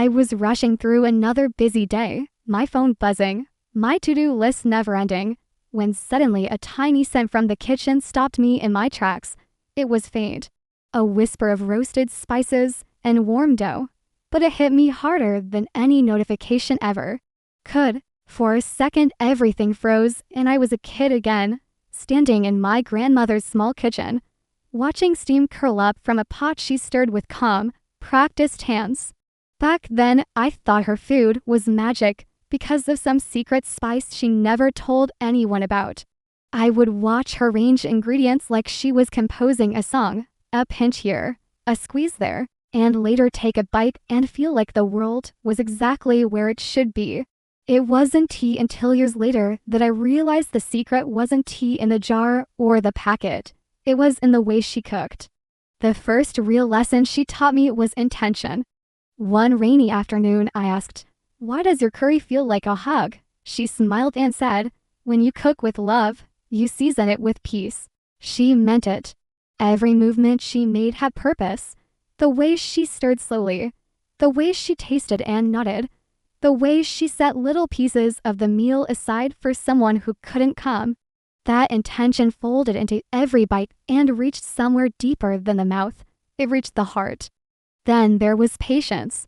I was rushing through another busy day, my phone buzzing, my to-do list never-ending, when suddenly a tiny scent from the kitchen stopped me in my tracks. It was faint, a whisper of roasted spices and warm dough, but it hit me harder than any notification ever could. For a second, everything froze, and I was a kid again, standing in my grandmother's small kitchen, watching steam curl up from a pot she stirred with calm, practiced hands. Back then, I thought her food was magic because of some secret spice she never told anyone about. I would watch her arrange ingredients like she was composing a song, a pinch here, a squeeze there, and later take a bite and feel like the world was exactly where it should be. It wasn't tea until years later that I realized the secret wasn't tea in the jar or the packet. It was in the way she cooked. The first real lesson she taught me was intention. One rainy afternoon, I asked, "Why does your curry feel like a hug?" She smiled and said, "When you cook with love, you season it with peace." She meant it. Every movement she made had purpose. The way she stirred slowly, the way she tasted and nodded, the way she set little pieces of the meal aside for someone who couldn't come. That intention folded into every bite and reached somewhere deeper than the mouth. It reached the heart. Then there was patience.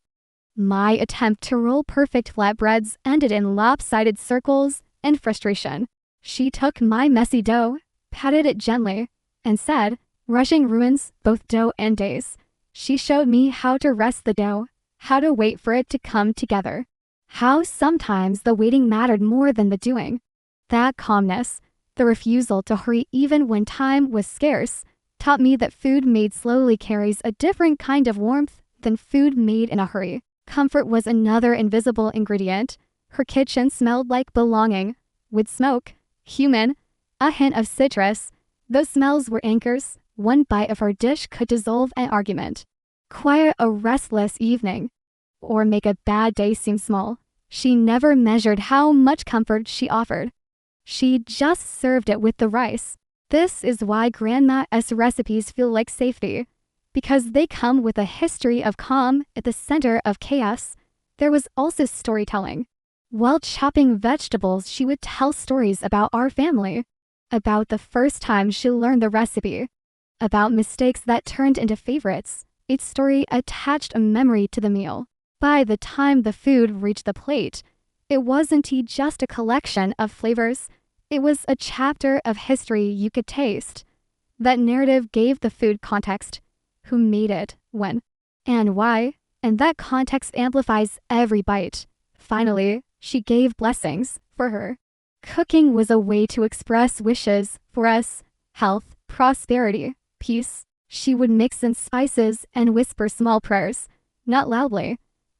My attempt to roll perfect flatbreads ended in lopsided circles and frustration. She took my messy dough, patted it gently, and said, "Rushing ruins both dough and days." She showed me how to rest the dough, how to wait for it to come together, how sometimes the waiting mattered more than the doing. That calmness, the refusal to hurry even when time was scarce, taught me that food made slowly carries a different kind of warmth than food made in a hurry. Comfort was another invisible ingredient. Her kitchen smelled like belonging, with smoke, cumin, a hint of citrus. Those smells were anchors. One bite of her dish could dissolve an argument, quiet a restless evening, or make a bad day seem small. She never measured how much comfort she offered. She just served it with the rice. This is why Grandma's recipes feel like safety, because they come with a history of calm at the center of chaos. There was also storytelling. While chopping vegetables, she would tell stories about our family, about the first time she learned the recipe, about mistakes that turned into favorites. Each story attached a memory to the meal. By the time the food reached the plate, it wasn't just a collection of flavors. It was a chapter of history you could taste. That narrative gave the food context. Who made it, when, and why, and that context amplifies every bite. Finally, she gave blessings. For her, cooking was a way to express wishes for us: health, prosperity, peace. She would mix in spices and whisper small prayers, not loudly,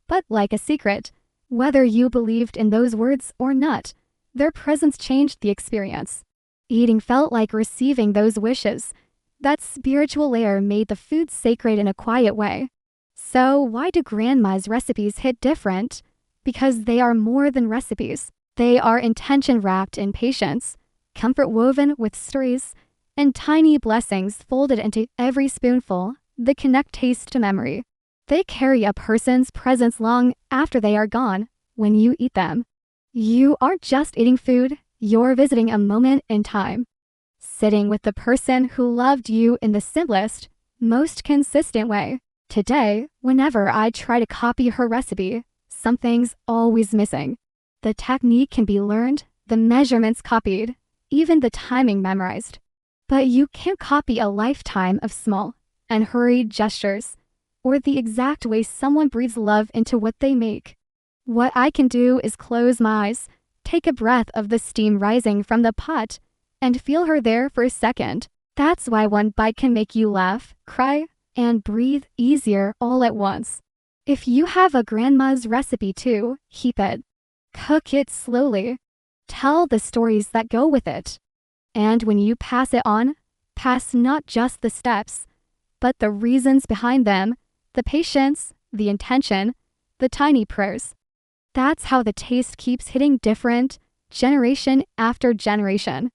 but like a secret. Whether you believed in those words or not, their presence changed the experience. Eating felt like receiving those wishes. That spiritual layer made the food sacred in a quiet way. So why do Grandma's recipes hit different? Because they are more than recipes. They are intention wrapped in patience, comfort woven with stories, and tiny blessings folded into every spoonful that connect taste to memory. They carry a person's presence long after they are gone. When you eat them, you aren't just eating food, you're visiting a moment in time. Sitting with the person who loved you in the simplest, most consistent way. Today, whenever I try to copy her recipe, something's always missing. The technique can be learned, the measurements copied, even the timing memorized. But you can't copy a lifetime of small and hurried gestures, or the exact way someone breathes love into what they make. What I can do is close my eyes, take a breath of the steam rising from the pot, and feel her there for a second. That's why one bite can make you laugh, cry, and breathe easier all at once. If you have a grandma's recipe too, keep it. Cook it slowly. Tell the stories that go with it. And when you pass it on, pass not just the steps, but the reasons behind them, the patience, the intention, the tiny prayers. That's how the taste keeps hitting different, generation after generation.